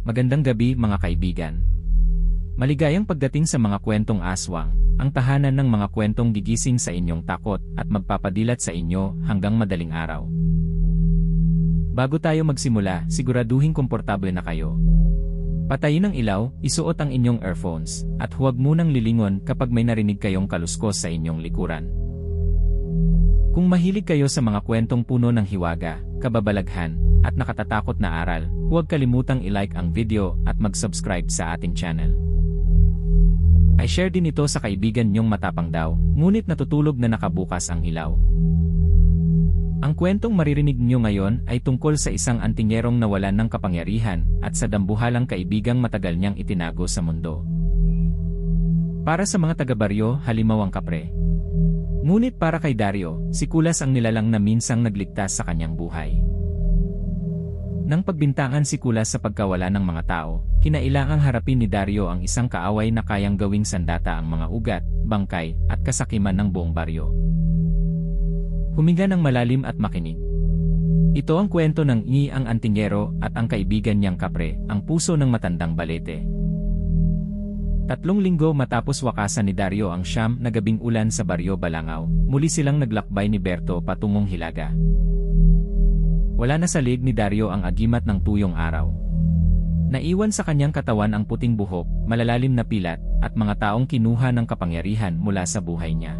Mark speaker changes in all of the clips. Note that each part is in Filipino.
Speaker 1: Magandang gabi mga kaibigan. Maligayang pagdating sa mga kwentong aswang, ang tahanan ng mga kwentong gigising sa inyong takot at magpapadilat sa inyo hanggang madaling araw. Bago tayo magsimula, siguraduhin komportable na kayo. Patayin ang ilaw, isuot ang inyong earphones, at huwag munang lilingon kapag may narinig kayong kaluskos sa inyong likuran. Kung mahilig kayo sa mga kwentong puno ng hiwaga, kababalaghan, at nakatatakot na aral, huwag kalimutang i-like ang video at mag-subscribe sa ating channel. I-share din ito sa kaibigan nyong matapang daw, ngunit natutulog na nakabukas ang ilaw. Ang kwentong maririnig nyo ngayon ay tungkol sa isang antingerong nawalan ng kapangyarihan at sa dambuhalang kaibigang matagal niyang itinago sa mundo. Para sa mga taga-baryo, halimaw ang kapre. Ngunit para kay Dario, si Kulas ang nilalang na minsang nagligtas sa kanyang buhay. Nang pagbintangan si Kulas sa pagkawala ng mga tao, kinailangang harapin ni Dario ang isang kaaway na kayang gawing sandata ang mga ugat, bangkay, at kasakiman ng buong baryo. Huminga ng malalim at makinig. Ito ang kwento ng Ngi ang antingero at ang kaibigan niyang kapre, ang puso ng matandang balete. 3 linggo matapos wakasan ni Dario ang siyam na gabing ulan sa baryo Balangaw, muli silang naglakbay ni Berto patungong Hilaga. Wala na sa lig ni Dario ang agimat ng tuyong araw. Naiwan sa kanyang katawan ang puting buhok, malalalim na pilat, at mga taong kinuha ng kapangyarihan mula sa buhay niya.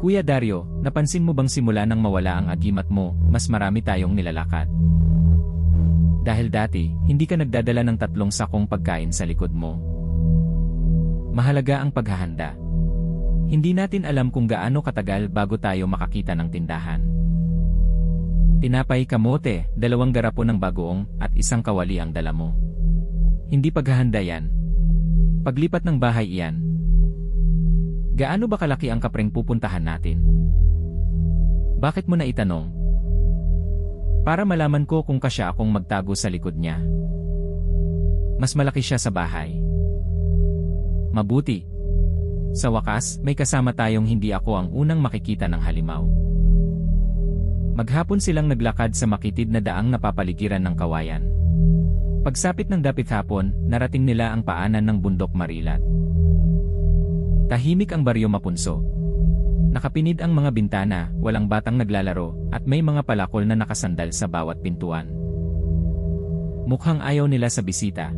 Speaker 1: Kuya Dario, napansin mo bang simula nang mawala ang agimat mo, mas marami tayong nilalakad? Dahil dati, hindi ka nagdadala ng 3 sakong pagkain sa likod mo. Mahalaga ang paghahanda. Hindi natin alam kung gaano katagal bago tayo makakita ng tindahan. Tinapay, kamote, 2 garapon ng bagoong, at 1 kawali ang dala mo. Hindi paghahanda yan. Paglipat ng bahay iyan. Gaano ba kalaki ang kapreng pupuntahan natin? Bakit mo na itanong? Para malaman ko kung kasya akong magtago sa likod niya. Mas malaki siya sa bahay. Mabuti. Sa wakas, may kasama tayong hindi ako ang unang makikita ng halimaw. Maghapon silang naglakad sa makitid na daang napapaligiran ng kawayan. Pagsapit ng dapit hapon, narating nila ang paanan ng bundok Marilat. Tahimik ang baryo Mapunso. Nakapinid ang mga bintana, walang batang naglalaro, at may mga palakol na nakasandal sa bawat pintuan. Mukhang ayaw nila sa bisita.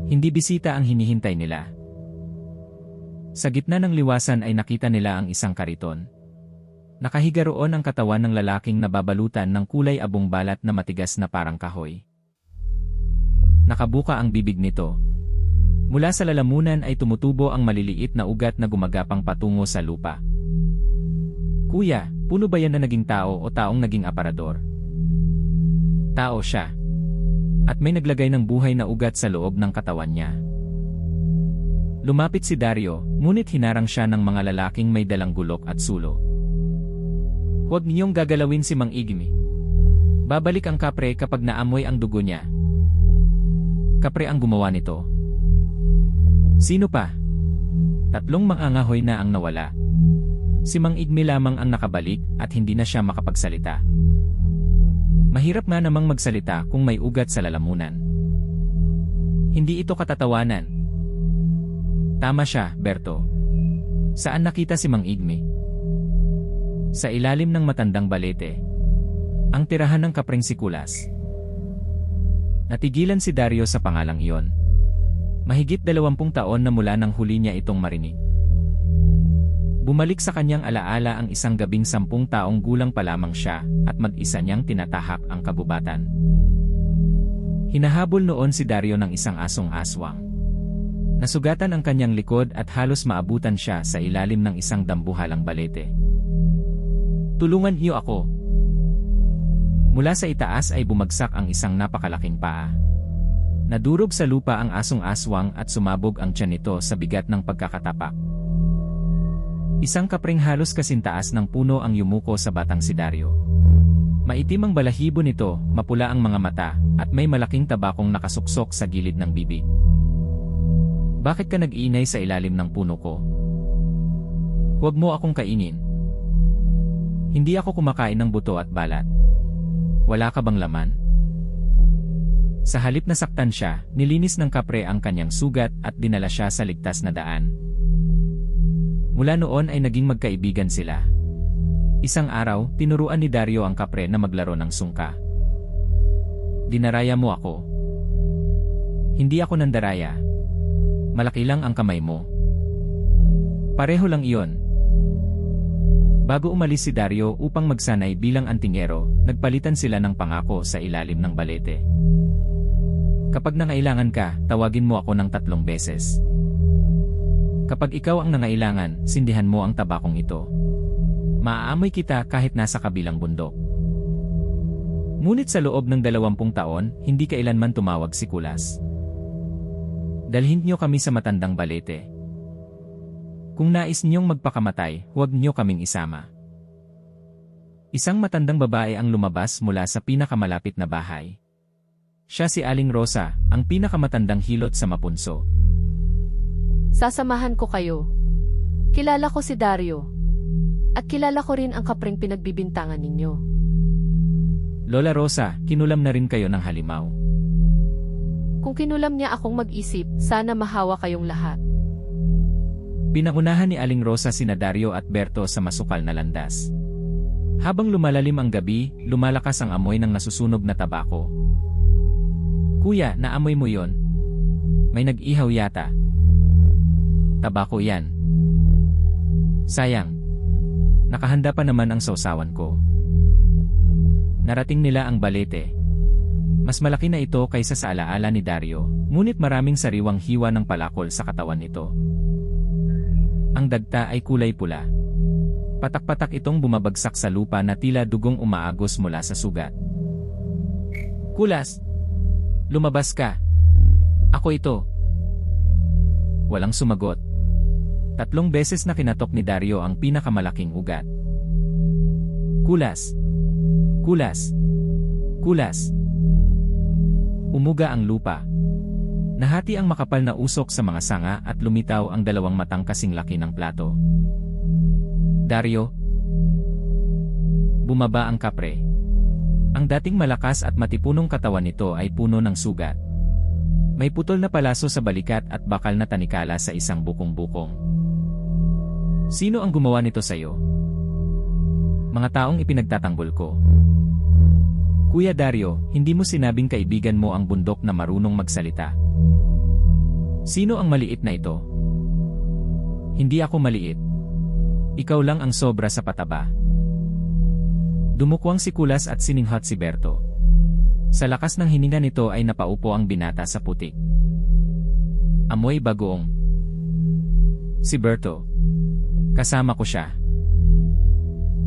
Speaker 1: Hindi bisita ang hinihintay nila. Sa gitna ng liwasan ay nakita nila ang isang kariton. Nakahiga roon ang katawan ng lalaking nababalutan ng kulay abong balat na matigas na parang kahoy. Nakabuka ang bibig nito. Mula sa lalamunan ay tumutubo ang maliliit na ugat na gumagapang patungo sa lupa. Kuya, puno ba yan na naging tao o taong naging aparador? Tao siya. At may naglagay ng buhay na ugat sa loob ng katawan niya. Lumapit si Dario, ngunit hinarang siya ng mga lalaking may dalang gulok at sulo. Huwag niyong gagalawin si Mang Igmi. Babalik ang kapre kapag naamoy ang dugo niya. Kapre ang gumawa nito. Sino pa? 3 mangangahoy na ang nawala. Si Mang Igmi lamang ang nakabalik at hindi na siya makapagsalita. Mahirap nga namang magsalita kung may ugat sa lalamunan. Hindi ito katatawanan. Tama siya, Berto. Saan nakita si Mang Igmi? Sa ilalim ng matandang balete. Ang tirahan ng kapreng si Kulas. Natigilan si Dario sa pangalang iyon. Mahigit 20 taon na mula nang huli niya itong marinig. Bumalik sa kanyang alaala ang isang gabing 10 taong gulang pa lamang siya at mag-isa niyang tinatahak ang kagubatan. Hinahabol noon si Dario ng isang asong aswang. Nasugatan ang kanyang likod at halos maabutan siya sa ilalim ng isang dambuhalang balete. Tulungan niyo ako. Mula sa itaas ay bumagsak ang isang napakalaking paa. Nadurog sa lupa ang asong aswang at sumabog ang tiyan nito sa bigat ng pagkakatapak. Isang kapreng halos kasintaas ng puno ang yumuko sa batang si Dario. Maitim ang balahibo nito, mapula ang mga mata, at may malaking tabakong nakasuksok sa gilid ng bibig. Bakit ka nag-iinay sa ilalim ng puno ko? Huwag mo akong kainin. Hindi ako kumakain ng buto at balat. Wala ka bang laman? Sa halip na saktan siya, nilinis ng kapre ang kanyang sugat at dinala siya sa ligtas na daan. Mula noon ay naging magkaibigan sila. Isang araw, tinuruan ni Dario ang kapre na maglaro ng sungka. Dinaraya mo ako. Hindi ako nandaraya. Malaki lang ang kamay mo. Pareho lang iyon. Bago umalis si Dario upang magsanay bilang antingero, nagpalitan sila ng pangako sa ilalim ng balete. Kapag nangailangan ka, tawagin mo ako ng 3 beses. Kapag ikaw ang nangailangan, sindihan mo ang tabakong ito. Maaamoy kita kahit nasa kabilang bundok. Ngunit sa loob ng 20 taon, hindi kailanman tumawag si Kulas. Dalhin niyo kami sa matandang balete. Kung nais niyong magpakamatay, huwag niyo kaming isama. Isang matandang babae ang lumabas mula sa pinakamalapit na bahay. Siya si Aling Rosa, ang pinakamatandang hilot sa Mapunso.
Speaker 2: Sasamahan ko kayo. Kilala ko si Dario. At kilala ko rin ang kapreng pinagbibintangan ninyo.
Speaker 1: Lola Rosa, kinulam na rin kayo ng halimaw.
Speaker 2: Kung kinulam niya akong mag-isip, sana mahawa kayong lahat.
Speaker 1: Pinangunahan ni Aling Rosa sina Dario at Berto sa masukal na landas. Habang lumalalim ang gabi, lumalakas ang amoy ng nasusunog na tabako. Kuya, naamoy mo yon? May nag-ihaw yata. Tabako yan. Sayang. Nakahanda pa naman ang sausawan ko. Narating nila ang balete. Mas malaki na ito kaysa sa alaala ni Dario, ngunit maraming sariwang hiwa ng palakol sa katawan nito. Ang dagta ay kulay pula. Patak-patak itong bumabagsak sa lupa na tila dugong umaagos mula sa sugat. Kulas! Lumabas ka! Ako ito! Walang sumagot. 3 beses na kinatok ni Dario ang pinakamalaking ugat. Kulas! Kulas! Kulas! Umuga ang lupa. Nahati ang makapal na usok sa mga sanga at lumitaw ang 2 matang kasing laki ng plato. Dario. Bumaba ang kapre. Ang dating malakas at matipunong katawan nito ay puno ng sugat. May putol na palaso sa balikat at bakal na tanikala sa isang bukong-bukong. Sino ang gumawa nito sa'yo? Mga taong ipinagtatanggol ko. Kuya Dario, hindi mo sinabing kaibigan mo ang bundok na marunong magsalita. Sino ang maliit na ito? Hindi ako maliit. Ikaw lang ang sobra sa pataba. Dumukwang si Kulas at sininghat si Berto. Sa lakas ng hininga nito ay napaupo ang binata sa putik. Amoy bagoong. Si Berto. Kasama ko siya.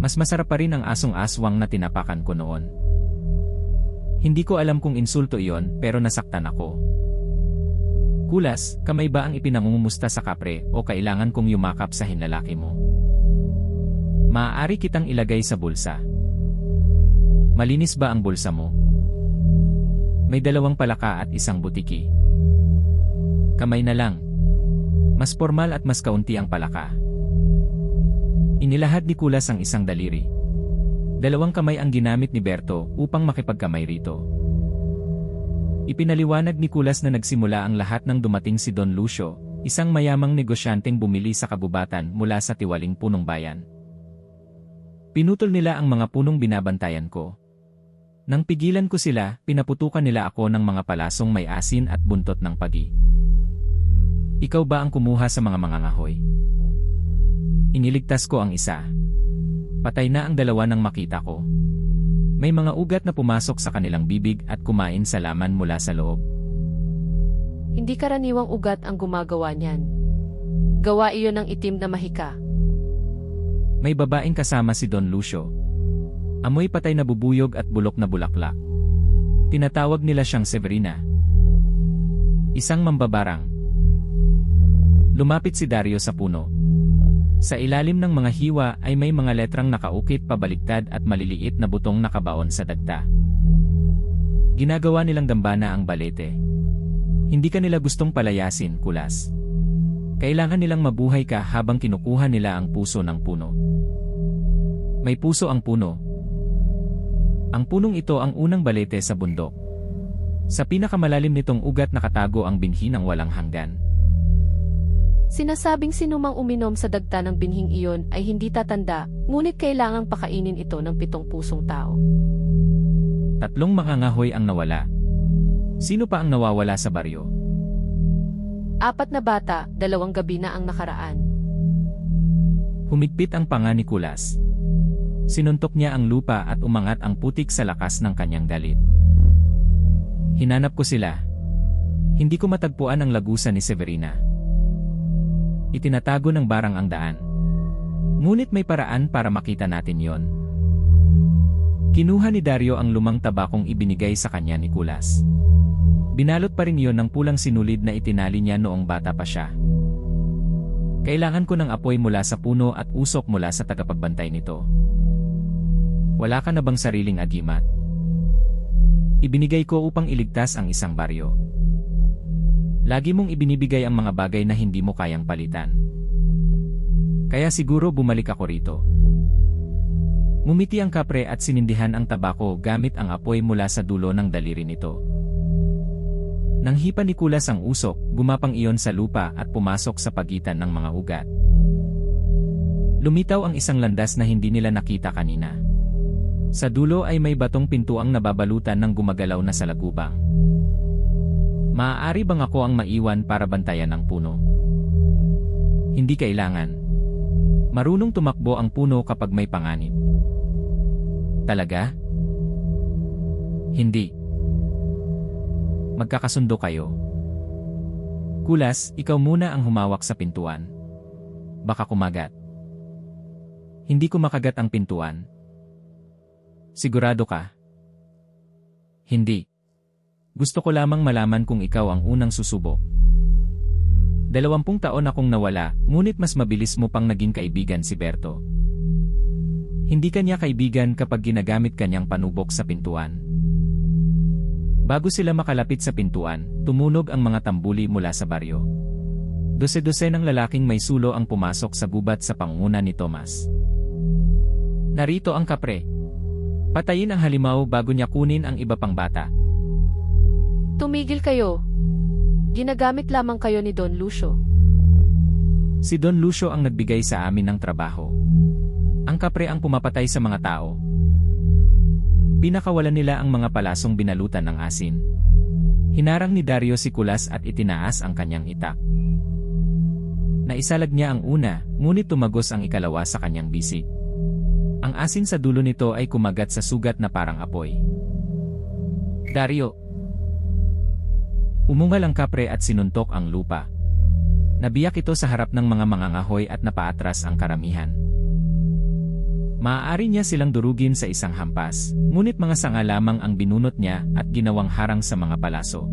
Speaker 1: Mas masarap pa rin ang asong aswang na tinapakan ko noon. Hindi ko alam kung insulto iyon, pero nasaktan ako. Kulas, kamay ba ang ipinangungumusta sa kapre o kailangan kong yumakap sa hinlalaki mo? Maaari kitang ilagay sa bulsa. Malinis ba ang bulsa mo? May 2 palaka at 1 butiki. Kamay na lang. Mas formal at mas kaunti ang palaka. Inilahad ni Kulas ang 1 daliri. 2 kamay ang ginamit ni Berto upang makipagkamay rito. Ipinaliwanag ni Kulas na nagsimula ang lahat nang dumating si Don Lucio, isang mayamang negosyanteng bumili sa kabubatan mula sa tiwaling punong bayan. Pinutol nila ang mga punong binabantayan ko. Nang pigilan ko sila, pinaputukan nila ako ng mga palasong may asin at buntot ng pagi. Ikaw ba ang kumuha sa mga mangangahoy? Iniligtas ko ang isa. Patay na ang 2 nang makita ko. May mga ugat na pumasok sa kanilang bibig at kumain sa laman mula sa loob.
Speaker 2: Hindi karaniwang ugat ang gumagawa niyan. Gawa iyon ng itim na mahika.
Speaker 1: May babaeng kasama si Don Lucio. Amoy patay na bubuyog at bulok na bulaklak. Tinatawag nila siyang Severina. Isang mambabarang. Lumapit si Dario sa puno. Sa ilalim ng mga hiwa ay may mga letrang nakaukit pabaliktad at maliliit na butong nakabaon sa dagta. Ginagawa nilang dambana ang balete. Hindi ka nila gustong palayasin, Kulas. Kailangan nilang mabuhay ka habang kinukuha nila ang puso ng puno. May puso ang puno. Ang punong ito ang unang balete sa bundok. Sa pinakamalalim nitong ugat nakatago ang binhi ng walang hanggan.
Speaker 2: Sinasabing sinumang uminom sa dagta ng binhing iyon ay hindi tatanda, ngunit kailangang pakainin ito ng 7 pusong tao.
Speaker 1: 3 mangangahoy ang nawala. Sino pa ang nawawala sa baryo?
Speaker 2: 4 na bata, 2 gabi na ang nakaraan.
Speaker 1: Humigpit ang panga ni Kulas. Sinuntok niya ang lupa at umangat ang putik sa lakas ng kanyang galit. Hinanap ko sila. Hindi ko matagpuan ang lagusan ni Severina. Itinatago ng barang ang daan. Ngunit may paraan para makita natin yon. Kinuha ni Dario ang lumang tabakong ibinigay sa kanya ni Kulas. Binalot pa rin yon ng pulang sinulid na itinali niya noong bata pa siya. Kailangan ko ng apoy mula sa puno at usok mula sa tagapagbantay nito. Wala ka na bang sariling agimat? Ibinigay ko upang iligtas ang isang baryo. Lagi mong ibinibigay ang mga bagay na hindi mo kayang palitan. Kaya siguro bumalik ako rito. Ngumiti ang kapre at sinindihan ang tabako gamit ang apoy mula sa dulo ng daliri nito. Nang hipa ni Kulas ang usok, gumapang iyon sa lupa at pumasok sa pagitan ng mga ugat. Lumitaw ang isang landas na hindi nila nakita kanina. Sa dulo ay may batong pintuang nababalutan ng gumagalaw na salagubang. Maaari bang ako ang maiwan para bantayan ang puno? Hindi kailangan. Marunong tumakbo ang puno kapag may panganib. Talaga? Hindi. Magkakasundo kayo. Kulas, ikaw muna ang humawak sa pintuan. Baka kumagat. Hindi ko makagat ang pintuan. Sigurado ka? Hindi. Gusto ko lamang malaman kung ikaw ang unang susubok. 20 taon akong nawala, ngunit mas mabilis mo pang naging kaibigan si Berto. Hindi kanya kaibigan kapag ginagamit kanyang panubok sa pintuan. Bago sila makalapit sa pintuan, tumunog ang mga tambuli mula sa baryo. 12 ng lalaking may sulo ang pumasok sa gubat sa pangunguna ni Tomas. Narito ang kapre. Patayin ang halimaw bago niya kunin ang iba pang bata.
Speaker 2: Tumigil kayo. Ginagamit lamang kayo ni Don Lucio.
Speaker 1: Si Don Lucio ang nagbigay sa amin ng trabaho. Ang kapre ang pumapatay sa mga tao. Pinakawalan nila ang mga palasong binalutan ng asin. Hinarang ni Dario si Kulas at itinaas ang kanyang itak. Naisalag niya ang una, ngunit tumagos ang ikalawa sa kanyang bisig. Ang asin sa dulo nito ay kumagat sa sugat na parang apoy. Dario! Umungal ang kapre at sinuntok ang lupa. Nabiyak ito sa harap ng mga mangangahoy at napaatras ang karamihan. Maaari niya silang durugin sa isang hampas, ngunit mga sanga lamang ang binunot niya at ginawang harang sa mga palaso.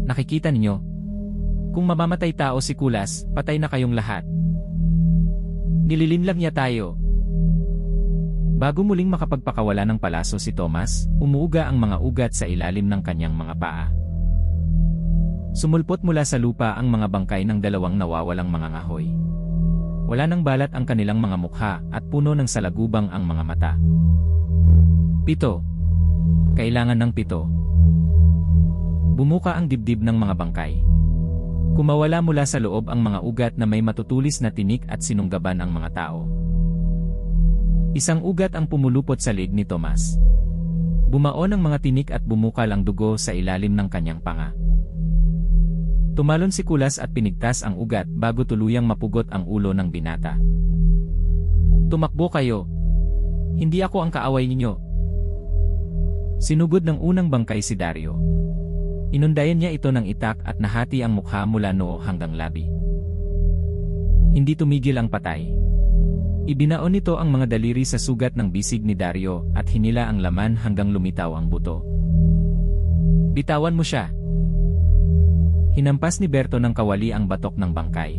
Speaker 1: Nakikita ninyo? Kung mamamatay tao si Kulas, patay na kayong lahat. Nililinlang niya tayo. Bago muling makapagpakawala ng palaso si Tomas, umuuga ang mga ugat sa ilalim ng kanyang mga paa. Sumulpot mula sa lupa ang mga bangkay ng 2 nawawalang mga ngahoy. Wala nang balat ang kanilang mga mukha at puno ng salagubang ang mga mata. 7. Kailangan ng 7. Bumuka ang dibdib ng mga bangkay. Kumawala mula sa loob ang mga ugat na may matutulis na tinik at sinunggaban ang mga tao. Isang ugat ang pumulupot sa leeg ni Tomas. Bumaon ang mga tinik at bumukal ang dugo sa ilalim ng kanyang panga. Tumalon si Kulas at pinigtas ang ugat bago tuluyang mapugot ang ulo ng binata. Tumakbo kayo. Hindi ako ang kaaway ninyo. Sinugod ng unang bangkay si Dario. Inundayan niya ito ng itak at nahati ang mukha mula noo hanggang labi. Hindi tumigil ang patay. Ibinaon nito ang mga daliri sa sugat ng bisig ni Dario at hinila ang laman hanggang lumitaw ang buto. Bitawan mo siya. Hinampas ni Berto ng kawali ang batok ng bangkay.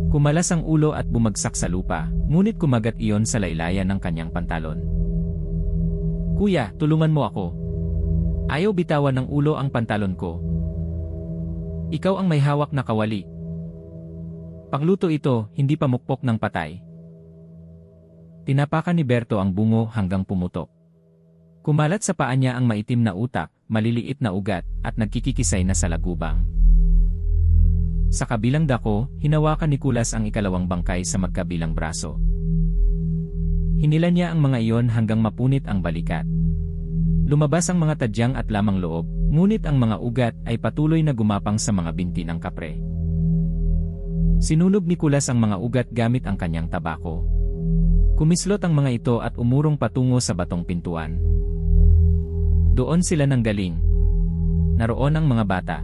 Speaker 1: Kumalas ang ulo at bumagsak sa lupa, ngunit kumagat iyon sa laylayan ng kanyang pantalon. Kuya, tulungan mo ako. Ayaw bitawan ng ulo ang pantalon ko. Ikaw ang may hawak na kawali. Pangluto ito, hindi pamukpok ng patay. Tinapakan ni Berto ang bungo hanggang pumutok. Kumalat sa paa niya ang maitim na utak, maliliit na ugat, at nagkikikisay na sa lagubang. Sa kabilang dako, hinawakan ni Kulas ang ikalawang bangkay sa magkabilang braso. Hinila niya ang mga iyon hanggang mapunit ang balikat. Lumabas ang mga tadyang at lamang loob, ngunit ang mga ugat ay patuloy na gumapang sa mga binti ng kapre. Sinunog ni Kulas ang mga ugat gamit ang kanyang tabako. Kumislot ang mga ito at umurong patungo sa batong pintuan. Doon sila nanggaling. Naroon ang mga bata.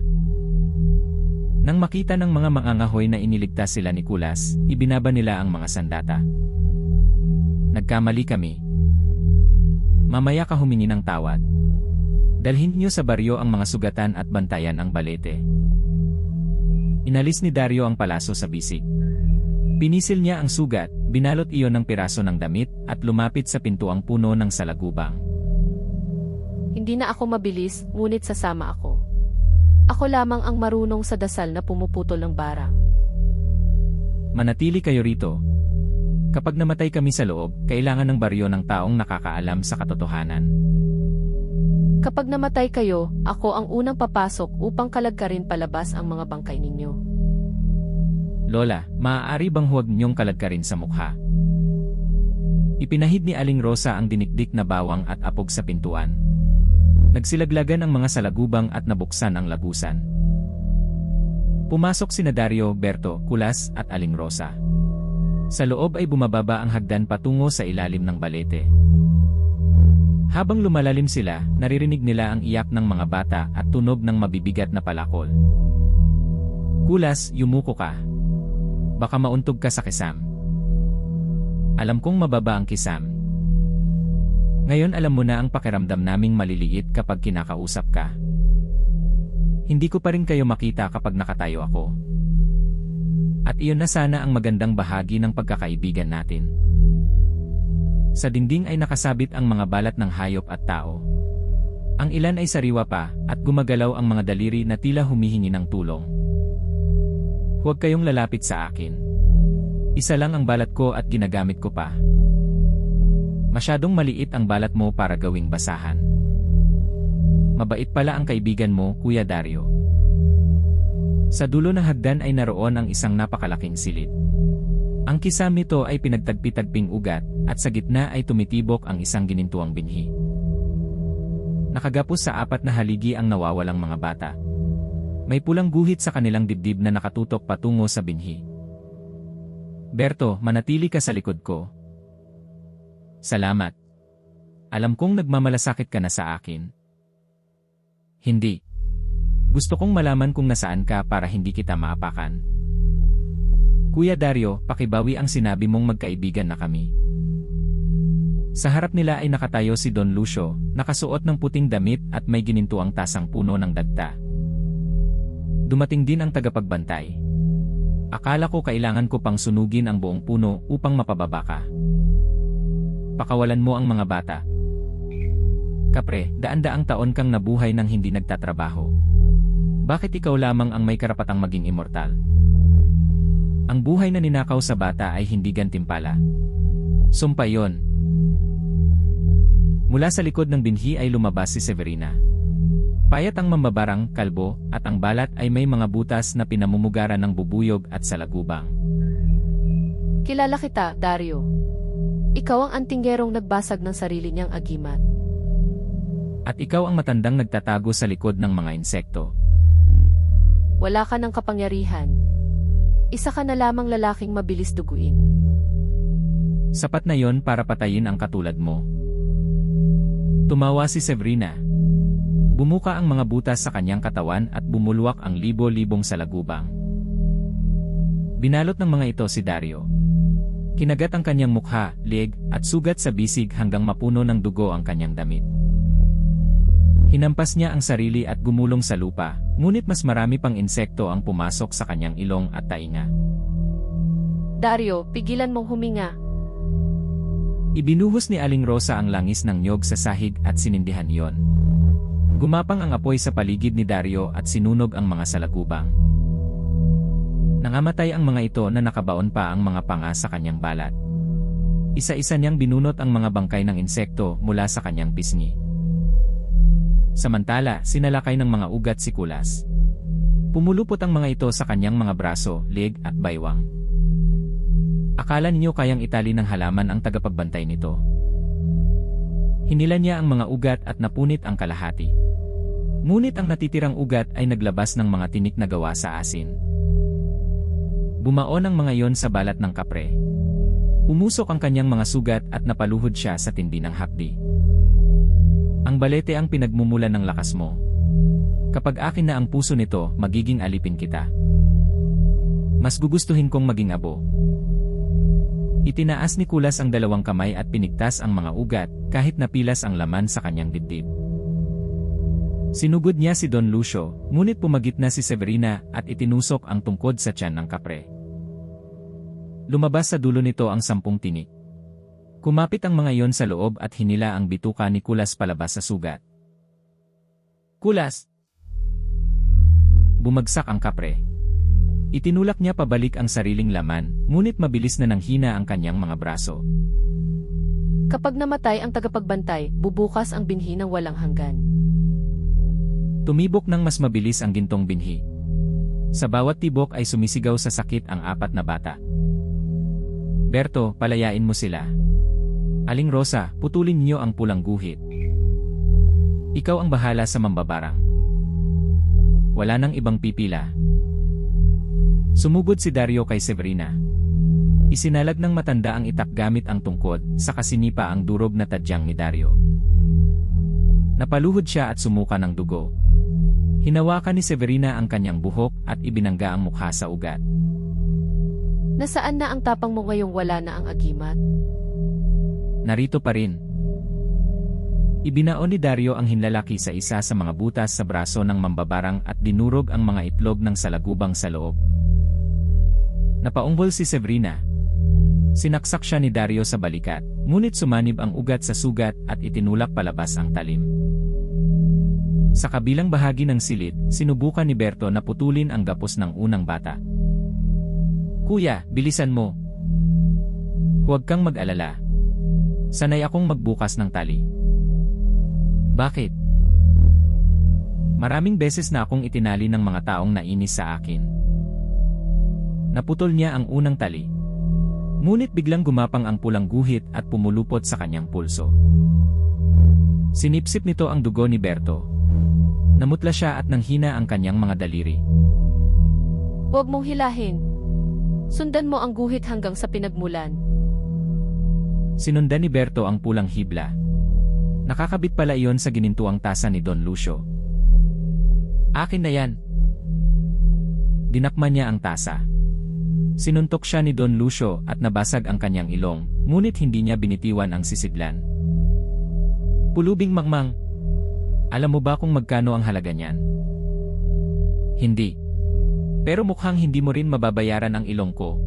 Speaker 1: Nang makita ng mga mangangahoy na iniligtas sila ni Kulas, ibinaba nila ang mga sandata. Nagkamali kami. Mamaya ka humingi ng tawad. Dalhin niyo sa baryo ang mga sugatan at bantayan ang balete. Inalis ni Dario ang palaso sa bisig. Pinisil niya ang sugat, binalot iyon ng piraso ng damit, at lumapit sa pintuang puno ng salagubang.
Speaker 2: Hindi na ako mabilis, ngunit sasama ako. Ako lamang ang marunong sa dasal na pumuputol ng barang.
Speaker 1: Manatili kayo rito. Kapag namatay kami sa loob, kailangan ng baryo ng taong nakakaalam sa katotohanan.
Speaker 2: Kapag namatay kayo, ako ang unang papasok upang kalagkarin palabas ang mga bangkay ninyo.
Speaker 1: Lola, maaari bang huwag niyong kalagkarin sa mukha? Ipinahid ni Aling Rosa ang dinikdik na bawang at apog sa pintuan. Nagsilaglagan ang mga salagubang at nabuksan ang lagusan. Pumasok sina Dario, Berto, Kulas at Aling Rosa. Sa loob ay bumababa ang hagdan patungo sa ilalim ng balete. Habang lumalalim sila, naririnig nila ang iyak ng mga bata at tunog ng mabibigat na palakol. Kulas, yumuko ka. Baka mauntog ka sa kisam. Alam kong mababa ang kisam. Ngayon alam mo na ang pakiramdam naming maliliit kapag kinakausap ka. Hindi ko pa rin kayo makita kapag nakatayo ako. At iyon na sana ang magandang bahagi ng pagkakaibigan natin. Sa dingding ay nakasabit ang mga balat ng hayop at tao. Ang ilan ay sariwa pa, at gumagalaw ang mga daliri na tila humihingi ng tulong. Huwag kayong lalapit sa akin. Isa lang ang balat ko at ginagamit ko pa. Masyadong maliit ang balat mo para gawing basahan. Mabait pala ang kaibigan mo, Kuya Dario. Sa dulo ng hagdan ay naroon ang isang napakalaking silid. Ang kisam nito ay pinagtagpi-tagping ugat, at sa gitna ay tumitibok ang isang ginintuang binhi. Nakagapos sa 4 na haligi ang nawawalang mga bata. May pulang guhit sa kanilang dibdib na nakatutok patungo sa binhi. Berto, manatili ka sa likod ko. Salamat. Alam kong nagmamalasakit ka na sa akin. Hindi. Gusto kong malaman kung nasaan ka para hindi kita maapakan. Kuya Dario, pakibawi ang sinabi mong magkaibigan na kami. Sa harap nila ay nakatayo si Don Lucio, nakasuot ng puting damit at may ginintuang tasang puno ng dagta. Dumating din ang tagapagbantay. Akala ko kailangan ko pang sunugin ang buong puno upang mapababa ka. Pakawalan mo ang mga bata. Kapre, daan-daang taon kang nabuhay nang hindi nagtatrabaho. Bakit ikaw lamang ang may karapatang maging immortal? Ang buhay na ninakaw sa bata ay hindi gantimpala. Sumpa yon. Mula sa likod ng binhi ay lumabas si Severina. Payat ang mambabarang, kalbo, at ang balat ay may mga butas na pinamumugaran ng bubuyog at salagubang.
Speaker 2: Kilala kita, Dario. Ikaw ang antinggerong nagbasag ng sarili niyang agimat.
Speaker 1: At ikaw ang matandang nagtatago sa likod ng mga insekto.
Speaker 2: Wala ka ng kapangyarihan. Isa ka na lamang lalaking mabilis duguin.
Speaker 1: Sapat na yon para patayin ang katulad mo. Tumawa si Severina. Bumuka ang mga butas sa kanyang katawan at bumulwak ang libo-libong salagubang. Binalot ng mga ito si Dario. Kinagat ang kanyang mukha, leeg, at sugat sa bisig hanggang mapuno ng dugo ang kanyang damit. Hinampas niya ang sarili at gumulong sa lupa, ngunit mas marami pang insekto ang pumasok sa kanyang ilong at tainga.
Speaker 2: Dario, pigilan mong huminga.
Speaker 1: Ibinuhos ni Aling Rosa ang langis ng niyog sa sahig at sinindihan iyon. Gumapang ang apoy sa paligid ni Dario at sinunog ang mga salagubang. Nangamatay ang mga ito na nakabaon pa ang mga panga sa kanyang balat. Isa-isa niyang binunot ang mga bangkay ng insekto mula sa kanyang pisngi. Samantala, sinalakay ng mga ugat si Kulas. Pumulupot ang mga ito sa kanyang mga braso, leg at baywang. Akala ninyo kayang itali ng halaman ang tagapagbantay nito. Hinila niya ang mga ugat at napunit ang kalahati. Ngunit ang natitirang ugat ay naglabas ng mga tinik na gawa sa asin. Bumaon ang mga yon sa balat ng kapre. Umusok ang kanyang mga sugat at napaluhod siya sa tindi ng hapdi. Ang balete ang pinagmumulan ng lakas mo. Kapag akin na ang puso nito, magiging alipin kita. Mas gugustuhin kong maging abo. Itinaas ni Kulas ang dalawang kamay at pinigtas ang mga ugat, kahit napilas ang laman sa kanyang dibdib. Sinugod niya si Don Lucio, ngunit pumagit na si Severina at itinusok ang tungkod sa tiyan ng kapre. Lumabas sa dulo nito ang 10 tinik. Kumapit ang mga yon sa loob at hinila ang bituka ni Kulas palabas sa sugat. Kulas! Bumagsak ang kapre. Itinulak niya pabalik ang sariling laman, ngunit mabilis na nanghina ang kanyang mga braso.
Speaker 2: Kapag namatay ang tagapagbantay, bubukas ang binhi ng walang hanggan.
Speaker 1: Tumibok ng mas mabilis ang gintong binhi. Sa bawat tibok ay sumisigaw sa sakit ang 4 na bata. Berto, palayain mo sila. Aling Rosa, putulin niyo ang pulang guhit. Ikaw ang bahala sa mambabarang. Wala nang ibang pipila. Sumugod si Dario kay Severina. Isinalag ng matanda ang itak gamit ang tungkod, saka sinipa ang durog na tadyang ni Dario. Napaluhod siya at sumuka ng dugo. Hinawakan ni Severina ang kanyang buhok at ibinangga ang mukha sa ugat.
Speaker 2: Nasaan na ang tapang mo ngayong wala na ang agimat?
Speaker 1: Narito pa rin. Ibinaon ni Dario ang hinlalaki sa isa sa mga butas sa braso ng mambabarang at dinurog ang mga itlog ng salagubang sa loob. Napaunggol si Severina. Sinaksak siya ni Dario sa balikat, ngunit sumanib ang ugat sa sugat at itinulak palabas ang talim. Sa kabilang bahagi ng silid, sinubukan ni Berto na putulin ang gapos ng unang bata. Kuya, bilisan mo. Huwag kang mag-alala. Sanay akong magbukas ng tali. Bakit? Maraming beses na akong itinali ng mga taong nainis sa akin. Naputol niya ang unang tali. Ngunit biglang gumapang ang pulang guhit at pumulupot sa kanyang pulso. Sinipsip nito ang dugo ni Berto. Namutla siya at nanghina ang kanyang mga daliri.
Speaker 2: Huwag mong hilahin. Sundan mo ang guhit hanggang sa pinagmulan.
Speaker 1: Sinundan ni Berto ang pulang hibla. Nakakabit pala iyon sa ginintuang tasa ni Don Lucio. Akin na yan. Dinakma niya ang tasa. Sinuntok siya ni Don Lucio at nabasag ang kanyang ilong, ngunit hindi niya binitiwan ang sisidlan. Pulubing mangmang. Alam mo ba kung magkano ang halaga niyan? Hindi. Pero mukhang hindi mo rin mababayaran ang ilong ko.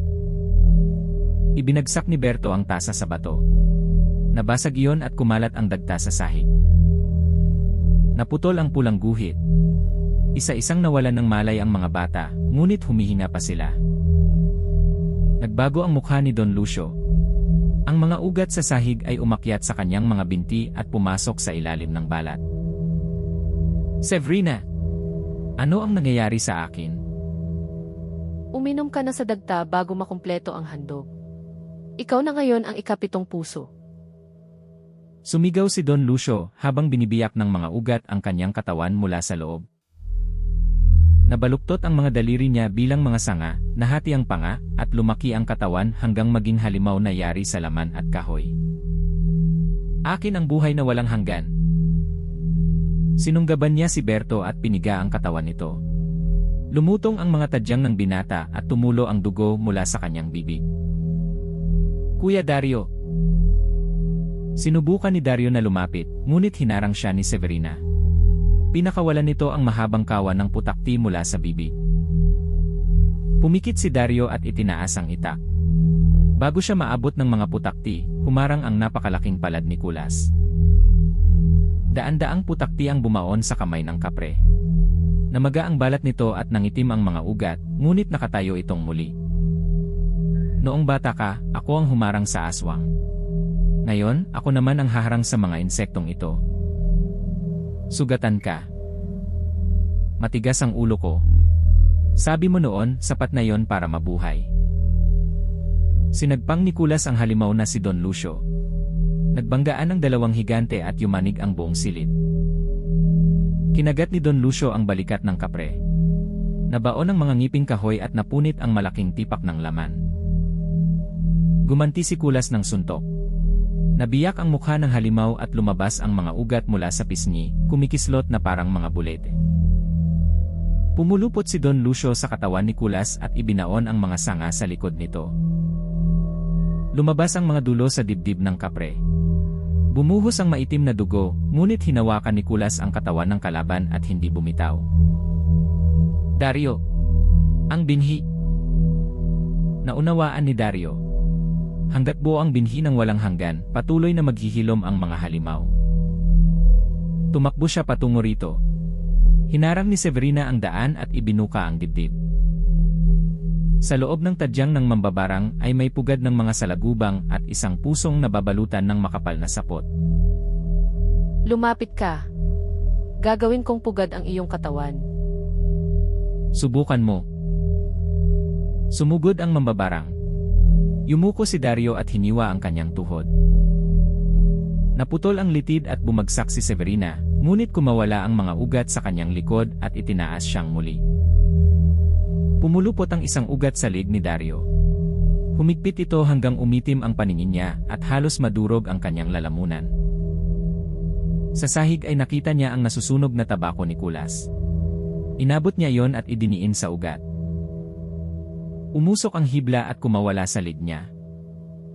Speaker 1: Ibinagsak ni Berto ang tasa sa bato. Nabasag iyon at kumalat ang dagta sa sahig. Naputol ang pulang guhit. Isa-isang nawalan ng malay ang mga bata, ngunit humihinga pa sila. Nagbago ang mukha ni Don Lucio. Ang mga ugat sa sahig ay umakyat sa kanyang mga binti at pumasok sa ilalim ng balat. Severina! Ano ang nangyayari sa akin?
Speaker 2: Uminom ka na sa dagta bago makumpleto ang handog. Ikaw na ngayon ang ikapitong puso.
Speaker 1: Sumigaw si Don Lucio habang binibiyak ng mga ugat ang kanyang katawan mula sa loob. Nabaluktot ang mga daliri niya bilang mga sanga, nahati ang panga, at lumaki ang katawan hanggang maging halimaw na yari sa laman at kahoy. Akin ang buhay na walang hanggan. Sinunggaban niya si Berto at piniga ang katawan nito. Lumutong ang mga tadyang ng binata at tumulo ang dugo mula sa kanyang bibig. Kuya Dario. Sinubukan ni Dario na lumapit, ngunit hinarang siya ni Severina. Pinakawalan nito ang mahabang kawan ng putakti mula sa bibig. Pumikit si Dario at itinaas ang itak. Bago siya maabot ng mga putakti, humarang ang napakalaking palad ni Kulas. Daan-daang putakti ang bumaon sa kamay ng kapre. Namaga ang balat nito at nangitim ang mga ugat, ngunit nakatayo itong muli. Noong bata ka, ako ang humarang sa aswang. Ngayon, ako naman ang haharang sa mga insektong ito. Sugatan ka. Matigas ang ulo ko. Sabi mo noon, sapat na yon para mabuhay. Sinagpang ni Kulas ang halimaw na si Don Lucio. Nagbanggaan ang dalawang higante at yumanig ang buong silid. Kinagat ni Don Lucio ang balikat ng kapre. Nabaon ang mga ngiping kahoy at napunit ang malaking tipak ng laman. Gumanti si Kulas ng suntok. Nabiyak ang mukha ng halimaw at lumabas ang mga ugat mula sa pisngi, kumikislot na parang mga bulete. Pumulupot si Don Lucio sa katawan ni Kulas at ibinaon ang mga sanga sa likod nito. Lumabas ang mga dulo sa dibdib ng kapre. Bumuhos ang maitim na dugo, ngunit hinawakan ni Kulas ang katawan ng kalaban at hindi bumitaw. Dario. Ang binhi. Naunawaan ni Dario. Hanggat buo ang binhi ng walang hanggan, patuloy na maghihilom ang mga halimaw. Tumakbo siya patungo rito. Hinarang ni Severina ang daan at ibinuka ang dibdib. Sa loob ng tadyang ng mambabarang ay may pugad ng mga salagubang at isang pusong nababalutan ng makapal na sapot.
Speaker 2: Lumapit ka. Gagawin kong pugad ang iyong katawan.
Speaker 1: Subukan mo. Sumugod ang mambabarang. Yumuko si Dario at hiniwa ang kanyang tuhod. Naputol ang litid at bumagsak si Severina, ngunit kumawala ang mga ugat sa kanyang likod at itinaas siyang muli. Pumulupot ang isang ugat sa leg ni Dario. Humigpit ito hanggang umitim ang paningin niya at halos madurog ang kanyang lalamunan. Sa sahig ay nakita niya ang nasusunog na tabako ni Kulas. Inabot niya yon at idiniin sa ugat. Umusok ang hibla at kumawala sa leg niya.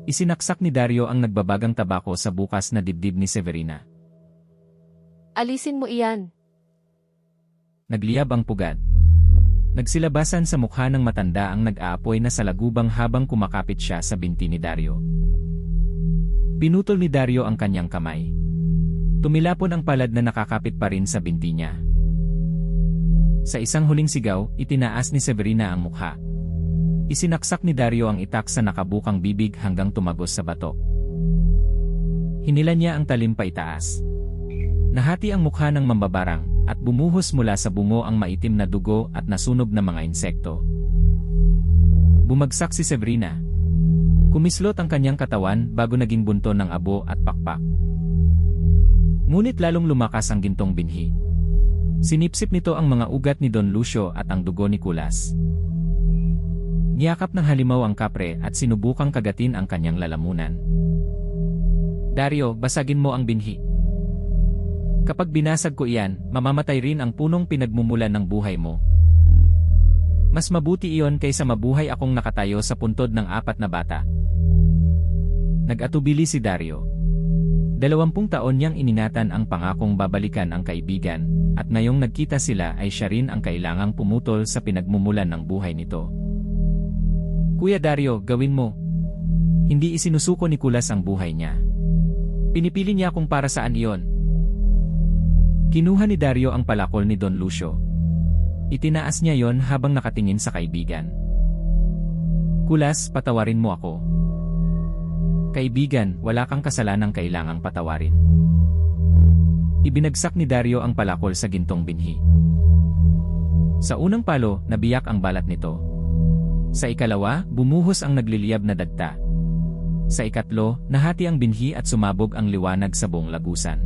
Speaker 1: Isinaksak ni Dario ang nagbabagang tabako sa bukas na dibdib ni Severina.
Speaker 2: Alisin mo iyan.
Speaker 1: Nagliyab ang pugad. Nagsilabasan sa mukha ng matanda ang nag-aapoy na salagubang habang kumakapit siya sa binti ni Dario. Pinutol ni Dario ang kanyang kamay. Tumilapon ang palad na nakakapit pa rin sa binti niya. Sa isang huling sigaw, itinaas ni Severina ang mukha. Isinaksak ni Dario ang itak sa nakabukang bibig hanggang tumagos sa batok. Hinila niya ang talim pa itaas. Nahati ang mukha ng mambabarang at bumuhos mula sa bungo ang maitim na dugo at nasunog na mga insekto. Bumagsak si Severina. Kumislot ang kanyang katawan bago naging bunto ng abo at pakpak. Ngunit lalong lumakas ang gintong binhi. Sinipsip nito ang mga ugat ni Don Lucio at ang dugo ni Kulas. Niyakap ng halimaw ang kapre at sinubukang kagatin ang kanyang lalamunan. Dario, basagin mo ang binhi. Kapag binasag ko iyan, mamamatay rin ang punong pinagmumulan ng buhay mo. Mas mabuti iyon kaysa mabuhay akong nakatayo sa puntod ng 4 na bata. Nag-atubili si Dario. 20 taon niyang ininatan ang pangakong babalikan ang kaibigan, at ngayong nagkita sila ay siya rin ang kailangang pumutol sa pinagmumulan ng buhay nito. Kuya Dario, gawin mo. Hindi isinusuko ni Kulas ang buhay niya. Pinipili niya kung para saan iyon. Kinuha ni Dario ang palakol ni Don Lucio. Itinaas niya yon habang nakatingin sa kaibigan. Kulas, patawarin mo ako. Kaibigan, wala kang kasalanang kailangang patawarin. Ibinagsak ni Dario ang palakol sa gintong binhi. Sa unang palo, nabiyak ang balat nito. Sa ikalawa, bumuhos ang nagliliyab na dagta. Sa ikatlo, nahati ang binhi at sumabog ang liwanag sa buong lagusan.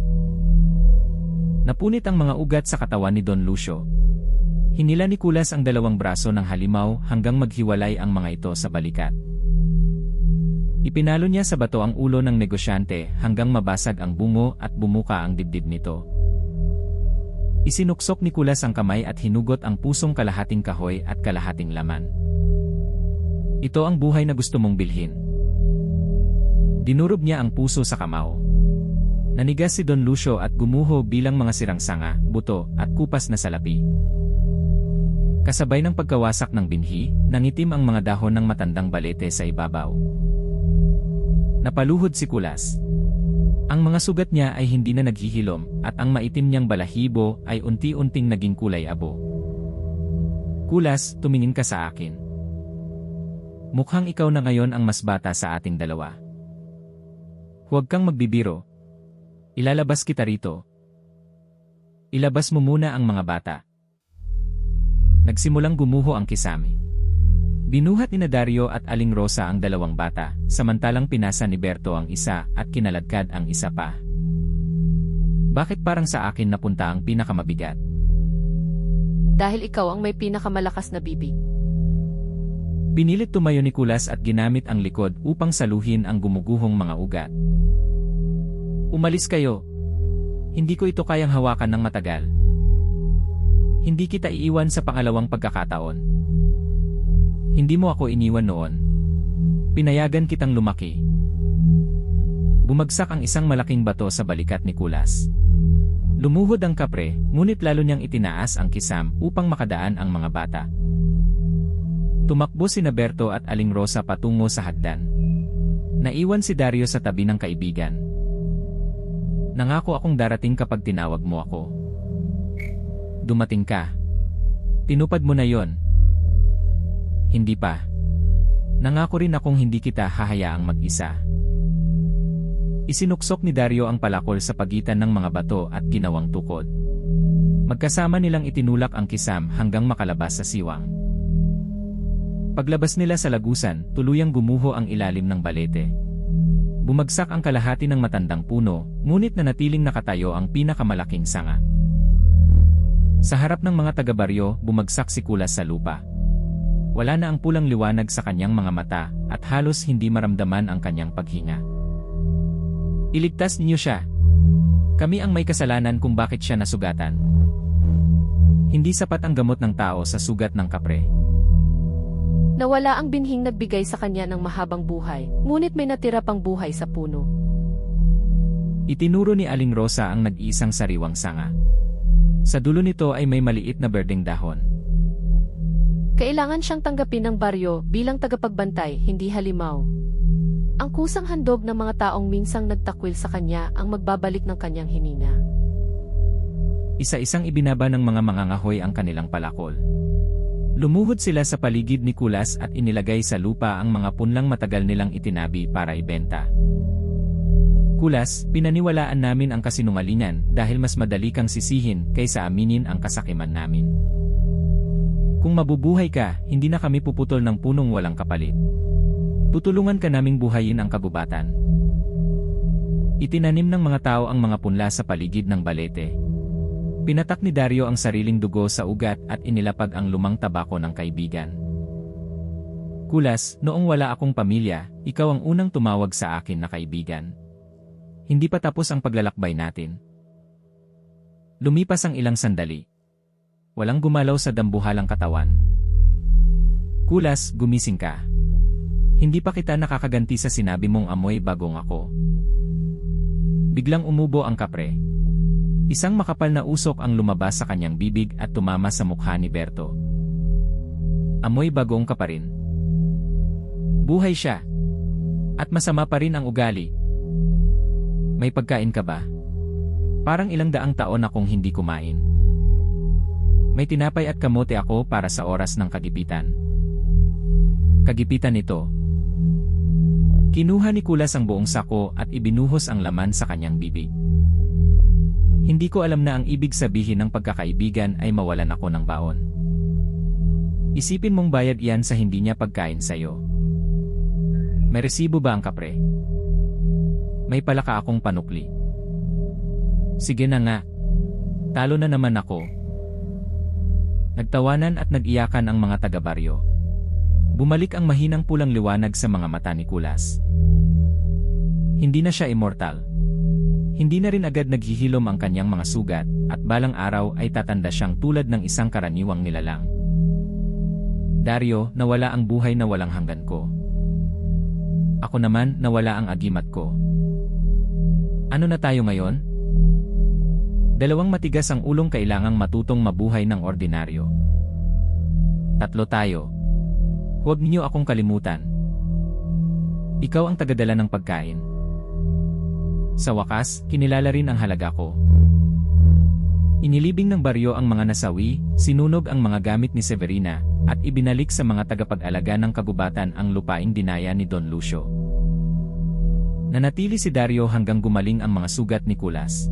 Speaker 1: Napunit ang mga ugat sa katawan ni Don Lucio. Hinila ni Kulas ang 2 braso ng halimaw hanggang maghiwalay ang mga ito sa balikat. Ipinalo niya sa bato ang ulo ng negosyante hanggang mabasag ang bungo at bumuka ang dibdib nito. Isinuksok ni Kulas ang kamay at hinugot ang pusong kalahating kahoy at kalahating laman. Ito ang buhay na gusto mong bilhin. Dinurog niya ang puso sa kamao. Nanigas si Don Lucio at gumuho bilang mga sirang sanga, buto, at kupas na salapi. Kasabay ng pagkawasak ng binhi, nangitim ang mga dahon ng matandang balete sa ibabaw. Napaluhod si Kulas. Ang mga sugat niya ay hindi na naghihilom at ang maitim niyang balahibo ay unti-unting naging kulay abo. Kulas, tumingin ka sa akin. Mukhang ikaw na ngayon ang mas bata sa ating dalawa. Huwag kang magbibiro. Ilalabas kita rito. Ilabas mo muna ang mga bata. Nagsimulang gumuho ang kisame. Binuhat ni Dario at Aling Rosa ang dalawang bata, samantalang pinasa ni Berto ang isa at kinaladkad ang isa pa. Bakit parang sa akin napunta ang pinakamabigat?
Speaker 2: Dahil ikaw ang may pinakamalakas na bibig.
Speaker 1: Pinilit tumayo ni Kulas at ginamit ang likod upang saluhin ang gumuguhong mga ugat. Umalis kayo. Hindi ko ito kayang hawakan ng matagal. Hindi kita iiwan sa pangalawang pagkakataon. Hindi mo ako iniwan noon. Pinayagan kitang lumaki. Bumagsak ang isang malaking bato sa balikat ni Kulas. Lumuhod ang kapre, ngunit lalo niyang itinaas ang kisam upang makadaan ang mga bata. Tumakbo si Berto at Aling Rosa patungo sa hagdan. Naiwan si Dario sa tabi ng kaibigan. Nangako akong darating kapag tinawag mo ako. Dumating ka. Tinupad mo na yon. Hindi pa. Nangako rin akong hindi kita hahayaang mag-isa. Isinuksok ni Dario ang palakol sa pagitan ng mga bato at ginawang tukod. Magkasama nilang itinulak ang kisam hanggang makalabas sa siwang. Paglabas nila sa lagusan, tuluyang gumuho ang ilalim ng balete. Bumagsak ang kalahati ng matandang puno, ngunit nanatiling nakatayo ang pinakamalaking sanga. Sa harap ng mga taga-baryo, bumagsak si Kulas sa lupa. Wala na ang pulang liwanag sa kanyang mga mata, at halos hindi maramdaman ang kanyang paghinga. Iligtas niyo siya. Kami ang may kasalanan kung bakit siya nasugatan. Hindi sapat ang gamot ng tao sa sugat ng kapre.
Speaker 2: Nawala ang binhing nagbigay sa kanya ng mahabang buhay, ngunit may natira pang buhay sa puno.
Speaker 1: Itinuro ni Aling Rosa ang nag-iisang sariwang sanga. Sa dulo nito ay may maliit na berdeng dahon.
Speaker 2: Kailangan siyang tanggapin ng baryo bilang tagapagbantay, hindi halimaw. Ang kusang handog ng mga taong minsang nagtakwil sa kanya ang magbabalik ng kanyang hininga.
Speaker 1: Isa-isang ibinaba ng mga mangangahoy ang kanilang palakol. Lumuhod sila sa paligid ni Kulas at inilagay sa lupa ang mga punlang matagal nilang itinabi para ibenta. Kulas, pinaniwalaan namin ang kasinungalingan dahil mas madali kang sisihin kaysa aminin ang kasakiman namin. Kung mabubuhay ka, hindi na kami puputol ng punong walang kapalit. Tutulungan ka naming buhayin ang kagubatan. Itinanim ng mga tao ang mga punla sa paligid ng balete. Pinatak ni Dario ang sariling dugo sa ugat at inilapag ang lumang tabako ng kaibigan. Kulas, noong wala akong pamilya, ikaw ang unang tumawag sa akin na kaibigan. Hindi pa tapos ang paglalakbay natin. Lumipas ang ilang sandali. Walang gumalaw sa dambuhalang katawan. Kulas, gumising ka. Hindi pa kita nakakaganti sa sinabi mong amoy bagong ako. Biglang umubo ang kapre. Isang makapal na usok ang lumabas sa kanyang bibig at tumama sa mukha ni Berto. Amoy bagong ka pa rin. Buhay siya. At masama pa rin ang ugali. May pagkain ka ba? Parang ilang daang taon akong hindi kumain. May tinapay at kamote ako para sa oras ng kagipitan. Kagipitan ito. Kinuha ni Kulas ang buong sako at ibinuhos ang laman sa kanyang bibig. Hindi ko alam na ang ibig sabihin ng pagkakaibigan ay mawalan ako ng baon. Isipin mong bayad iyan sa hindi niya pagkain sa'yo. May resibo ba ang kapre? May palaka akong panukli. Sige na nga. Talo na naman ako. Nagtawanan at nag-iyakan ang mga taga-baryo. Bumalik ang mahinang pulang liwanag sa mga mata ni Kulas. Hindi na siya immortal. Hindi na rin agad naghihilom ang kanyang mga sugat, at balang araw ay tatanda siyang tulad ng isang karaniwang nilalang. Dario, nawala ang buhay na walang hanggan ko. Ako naman, nawala ang agimat ko. Ano na tayo ngayon? Dalawang matigas ang ulong kailangang matutong mabuhay ng ordinaryo. Tatlo tayo. Huwag niyo akong kalimutan. Ikaw ang tagadala ng pagkain. Sa wakas, kinilala rin ang halaga ko. Inilibing ng baryo ang mga nasawi, sinunog ang mga gamit ni Severina, at ibinalik sa mga tagapag-alaga ng kagubatan ang lupaing dinaya ni Don Lucio. Nanatili si Dario hanggang gumaling ang mga sugat ni Kulas.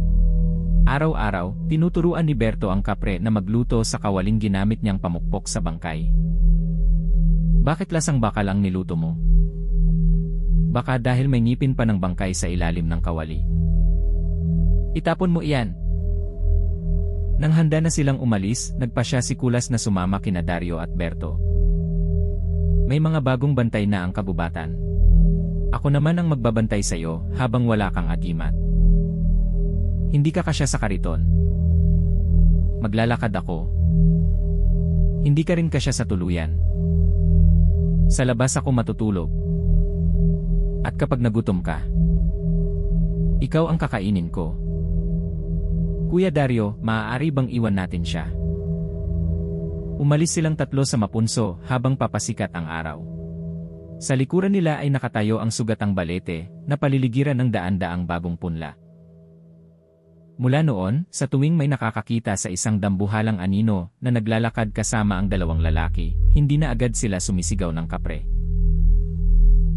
Speaker 1: Araw-araw, tinuturuan ni Berto ang kapre na magluto sa kawaling ginamit niyang pamukpok sa bangkay. Bakit lasang bakal ang niluto mo? Baka dahil may ngipin pa ng bangkay sa ilalim ng kawali. Itapon mo iyan. Nang handa na silang umalis, nagpasya si Kulas na sumama kina Dario at Berto. May mga bagong bantay na ang kabubatan. Ako naman ang magbabantay sa iyo habang wala kang agimat. Hindi ka kasya sa kariton. Maglalakad ako. Hindi ka rin kasya sa tuluyan. Sa labas ako matutulog. At kapag nagutom ka, ikaw ang kakainin ko. Kuya Dario, maaari bang iwan natin siya? Umalis silang tatlo sa mapunso habang papasikat ang araw. Sa likuran nila ay nakatayo ang sugatang balete na paliligiran ng daan-daang bagong punla. Mula noon, sa tuwing may nakakakita sa isang dambuhalang anino na naglalakad kasama ang dalawang lalaki, hindi na agad sila sumisigaw ng kapre.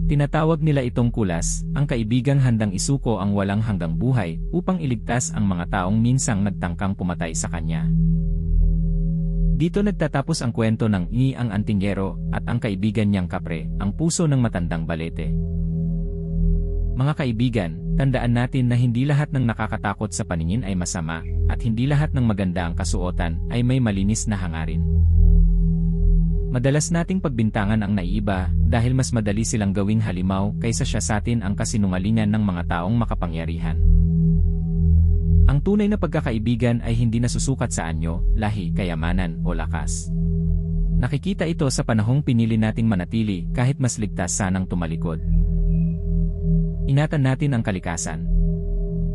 Speaker 1: Tinatawag nila itong Kulas, ang kaibigang handang isuko ang walang hanggang buhay upang iligtas ang mga taong minsang nagtangkang pumatay sa kanya. Dito nagtatapos ang kwento ng Ni ang Antingero at ang kaibigan niyang kapre, ang puso ng matandang balete. Mga kaibigan, tandaan natin na hindi lahat ng nakakatakot sa paningin ay masama, at hindi lahat ng maganda ang kasuotan ay may malinis na hangarin. Madalas nating pagbintangan ang naiiba dahil mas madali silang gawing halimaw kaysa siya sa atin ang kasinungalingan ng mga taong makapangyarihan. Ang tunay na pagkakaibigan ay hindi nasusukat sa anyo, lahi, kayamanan o lakas. Nakikita ito sa panahong pinili nating manatili kahit mas ligtas sanang tumalikod. Ingatan natin ang kalikasan.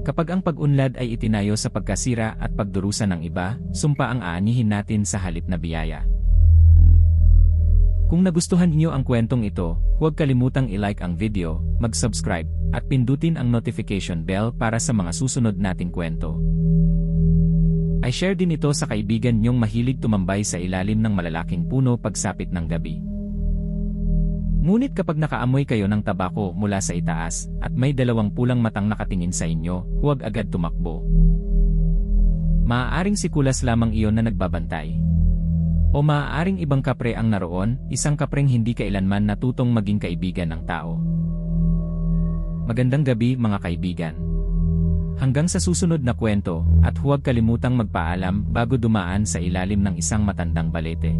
Speaker 1: Kapag ang pag-unlad ay itinayo sa pagkasira at pagdurusa ng iba, sumpa ang aanihin natin sa halip na biyaya. Kung nagustuhan niyo ang kwentong ito, huwag kalimutang i-like ang video, mag-subscribe, at pindutin ang notification bell para sa mga susunod nating kwento. I share din ito sa kaibigan niyong mahilig tumambay sa ilalim ng malalaking puno pagsapit ng gabi. Ngunit kapag nakaamoy kayo ng tabako mula sa itaas at may dalawang pulang matang nakatingin sa inyo, huwag agad tumakbo. Maaaring si Kulas lamang iyon na nagbabantay. O maaaring ibang kapre ang naroon, isang kapreng hindi kailanman natutong maging kaibigan ng tao. Magandang gabi mga kaibigan. Hanggang sa susunod na kwento, at huwag kalimutang magpaalam bago dumaan sa ilalim ng isang matandang balete.